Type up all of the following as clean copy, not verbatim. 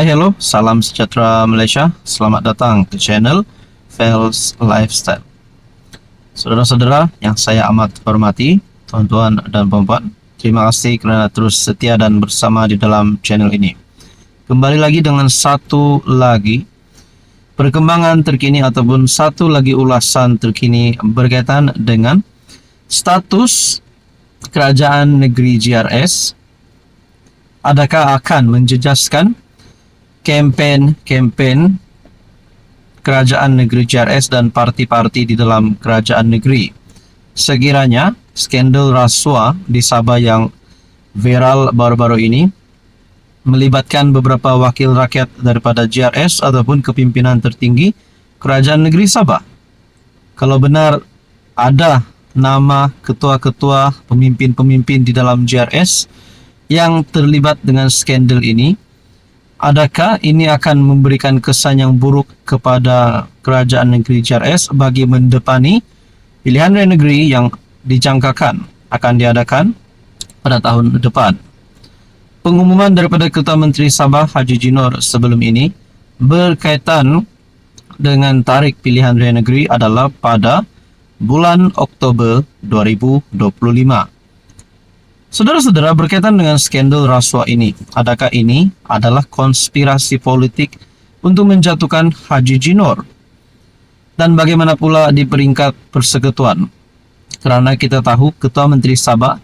Hai, hello, salam sejahtera Malaysia. Selamat datang ke channel Fels Lifestyle. Saudara-saudara yang saya amat hormati, tuan-tuan dan puan-puan, terima kasih kerana terus setia dan bersama di dalam channel ini. Kembali lagi dengan satu lagi perkembangan terkini ataupun satu lagi ulasan terkini berkaitan dengan status kerajaan negeri GRS. Adakah akan menjejaskan kempen kerajaan negeri GRS dan parti-parti di dalam kerajaan negeri? Sekiranya skandal rasuah di Sabah yang viral baru-baru ini melibatkan beberapa wakil rakyat daripada GRS ataupun kepimpinan tertinggi kerajaan negeri Sabah. Kalau benar ada nama ketua-ketua pemimpin-pemimpin di dalam GRS yang terlibat dengan skandal ini, adakah ini akan memberikan kesan yang buruk kepada kerajaan negeri GRS bagi mendepani pilihan raya negeri yang dijangkakan akan diadakan pada tahun depan? Pengumuman daripada Ketua Menteri Sabah Haji Jinor sebelum ini berkaitan dengan tarikh pilihan raya negeri adalah pada bulan Oktober 2025. Saudara-saudara, berkaitan dengan skandal rasuah ini, adakah ini adalah konspirasi politik untuk menjatuhkan Haji Jinor? Dan bagaimana pula di peringkat persekutuan? Kerana kita tahu Ketua Menteri Sabah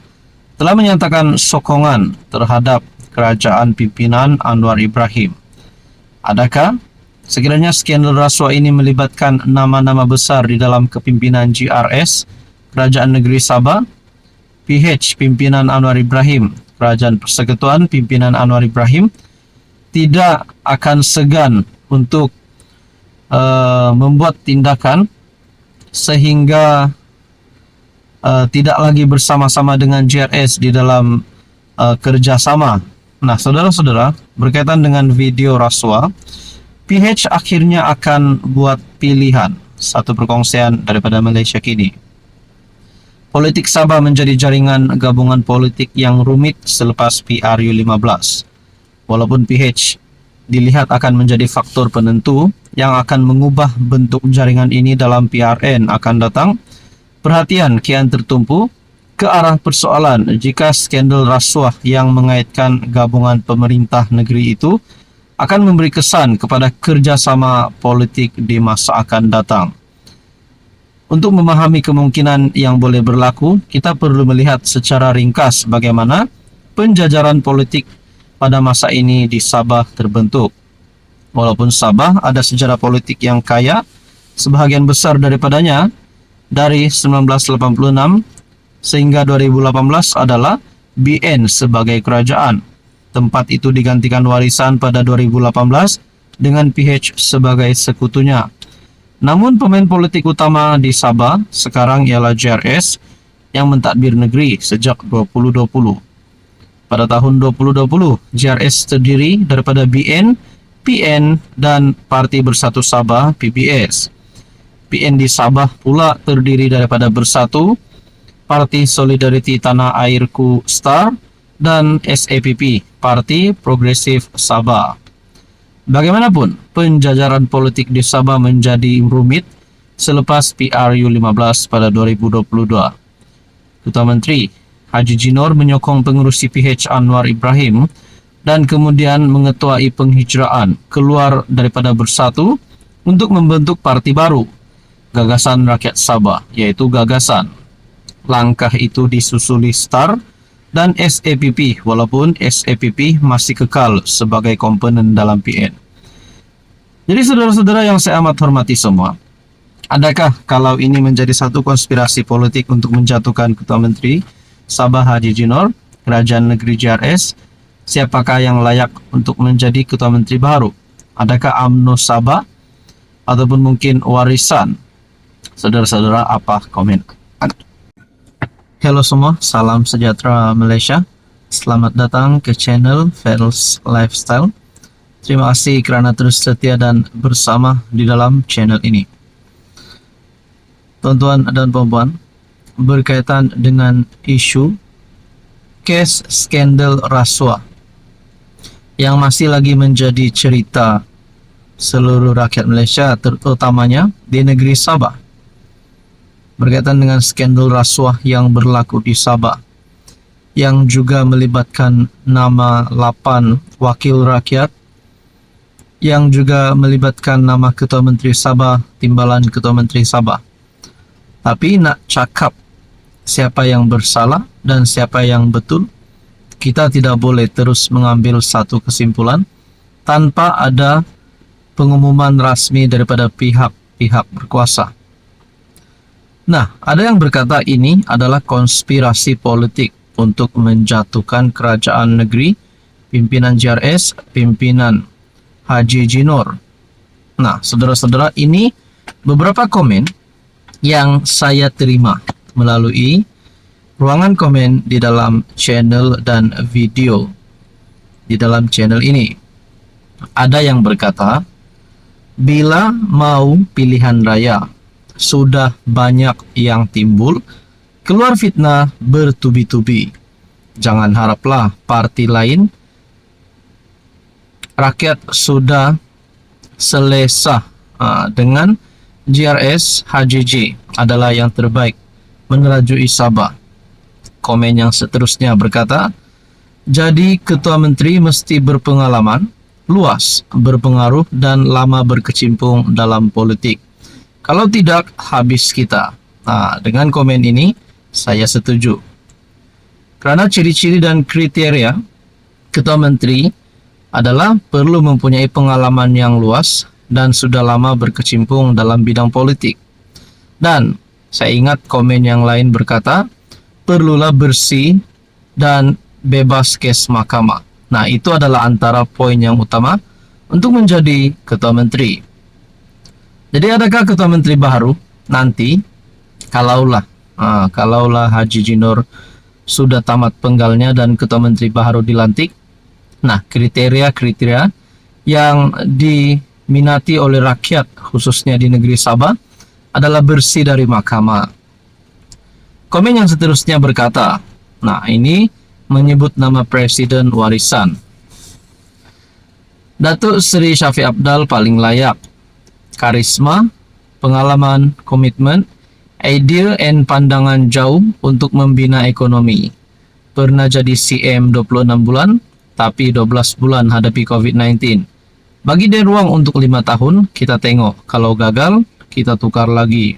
telah menyatakan sokongan terhadap kerajaan pimpinan Anwar Ibrahim. Adakah sekiranya skandal rasuah ini melibatkan nama-nama besar di dalam kepimpinan GRS, Kerajaan Negeri Sabah, PH pimpinan Anwar Ibrahim, Kerajaan Persekutuan pimpinan Anwar Ibrahim tidak akan segan untuk membuat tindakan sehingga tidak lagi bersama-sama dengan GRS di dalam kerjasama. Nah, saudara-saudara, berkaitan dengan video rasuah, PH akhirnya akan buat pilihan. Satu perkongsian daripada Malaysia Kini. Politik Sabah menjadi jaringan gabungan politik yang rumit selepas PRU15. Walaupun PH dilihat akan menjadi faktor penentu yang akan mengubah bentuk jaringan ini dalam PRN akan datang, perhatian kian tertumpu ke arah persoalan jika skandal rasuah yang mengaitkan gabungan pemerintah negeri itu akan memberi kesan kepada kerjasama politik di masa akan datang. Untuk memahami kemungkinan yang boleh berlaku, kita perlu melihat secara ringkas bagaimana penjajaran politik pada masa ini di Sabah terbentuk. Walaupun Sabah ada sejarah politik yang kaya, sebahagian besar daripadanya dari 1986 sehingga 2018 adalah BN sebagai kerajaan. Tempat itu digantikan warisan pada 2018 dengan PH sebagai sekutunya. Namun pemain politik utama di Sabah sekarang ialah GRS yang mentadbir negeri sejak 2020. Pada tahun 2020, GRS terdiri daripada BN, PN dan Parti Bersatu Sabah PBS. PN di Sabah pula terdiri daripada Bersatu, Parti Solidariti Tanah Airku STAR dan SAPP, Parti Progresif Sabah. Bagaimanapun, penjajaran politik di Sabah menjadi rumit selepas PRU15 pada 2022. Ketua Menteri Haji Jinor menyokong pengerusi PH Anwar Ibrahim dan kemudian mengetuai penghijraan keluar daripada Bersatu untuk membentuk parti baru, Gagasan Rakyat Sabah, iaitu Gagasan. Langkah itu disusuli STAR dan SAPP, walaupun SAPP masih kekal sebagai komponen dalam PN. Jadi saudara-saudara yang saya amat hormati semua, adakah kalau ini menjadi satu konspirasi politik untuk menjatuhkan Ketua Menteri Sabah Haji Jinor, Kerajaan Negeri GRS, siapakah yang layak untuk menjadi Ketua Menteri baru? Adakah UMNO Sabah ataupun mungkin warisan? Saudara-saudara, apa komen? Hello semua, salam sejahtera Malaysia. Selamat datang ke channel Fels Lifestyle. Terima kasih kerana terus setia dan bersama di dalam channel ini. Tuan-tuan dan puan-puan, berkaitan dengan isu kes skandal rasuah yang masih lagi menjadi cerita seluruh rakyat Malaysia, terutamanya di negeri Sabah, berkaitan dengan skandal rasuah yang berlaku di Sabah, yang juga melibatkan nama 8 wakil rakyat, yang juga melibatkan nama Ketua Menteri Sabah, Timbalan Ketua Menteri Sabah. Tapi nak cakap siapa yang bersalah dan siapa yang betul, kita tidak boleh terus mengambil satu kesimpulan tanpa ada pengumuman rasmi daripada pihak-pihak berkuasa. Nah, ada yang berkata ini adalah konspirasi politik untuk menjatuhkan kerajaan negeri, pimpinan JRS, pimpinan Haji Jinor. Nah, saudara-saudara, ini beberapa komen yang saya terima melalui ruangan komen di dalam channel dan video di dalam channel ini. Ada yang berkata, bila mau pilihan raya, sudah banyak yang timbul, keluar fitnah bertubi-tubi. Jangan haraplah parti lain. Rakyat sudah selesa dengan JRS Haji J adalah yang terbaik menerajui Sabah. Komen yang seterusnya berkata, jadi ketua menteri mesti berpengalaman, luas, berpengaruh dan lama berkecimpung dalam politik. Kalau tidak, habis kita. Nah, dengan komen ini, saya setuju. Kerana ciri-ciri dan kriteria ketua menteri adalah perlu mempunyai pengalaman yang luas dan sudah lama berkecimpung dalam bidang politik. Dan saya ingat komen yang lain berkata, perlulah bersih dan bebas kes mahkamah. Nah, itu adalah antara poin yang utama untuk menjadi ketua menteri. Jadi adakah ketua menteri baru nanti, kalaulah Haji Jinor sudah tamat penggalnya dan ketua menteri baru dilantik? Nah, kriteria-kriteria yang diminati oleh rakyat khususnya di negeri Sabah adalah bersih dari mahkamah. Komen yang seterusnya berkata, nah ini menyebut nama presiden warisan. Datuk Seri Shafie Apdal paling layak. Karisma, pengalaman, komitmen, idea and pandangan jauh untuk membina ekonomi. Pernah jadi CM 26 bulan, tapi 12 bulan hadapi COVID-19. Bagi dia ruang untuk 5 tahun, kita tengok. Kalau gagal, kita tukar lagi.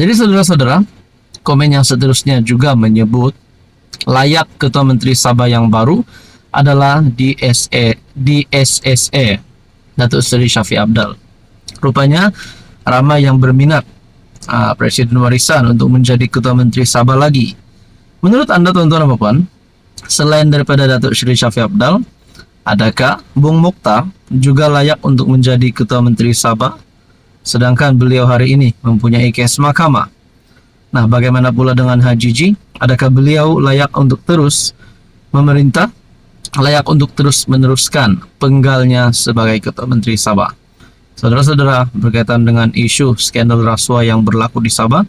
Jadi saudara-saudara, komen yang seterusnya juga menyebut layak Ketua Menteri Sabah yang baru adalah DSSA, Datuk Seri Shafie Apdal. Rupanya ramai yang berminat Presiden warisan untuk menjadi Ketua Menteri Sabah lagi. Menurut anda tuan-tuan dan puan, selain daripada Datuk Seri Shafie Apdal, adakah Bung Mokhtar juga layak untuk menjadi Ketua Menteri Sabah? Sedangkan beliau hari ini mempunyai kes mahkamah. Nah, bagaimana pula dengan Haji J? Adakah beliau layak untuk terus memerintah? Layak untuk terus meneruskan penggalnya sebagai Ketua Menteri Sabah? Saudara-saudara, berkaitan dengan isu skandal rasuah yang berlaku di Sabah,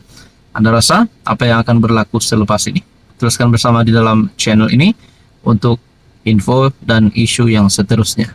Anda rasa apa yang akan berlaku selepas ini? Teruskan bersama di dalam channel ini untuk info dan isu yang seterusnya.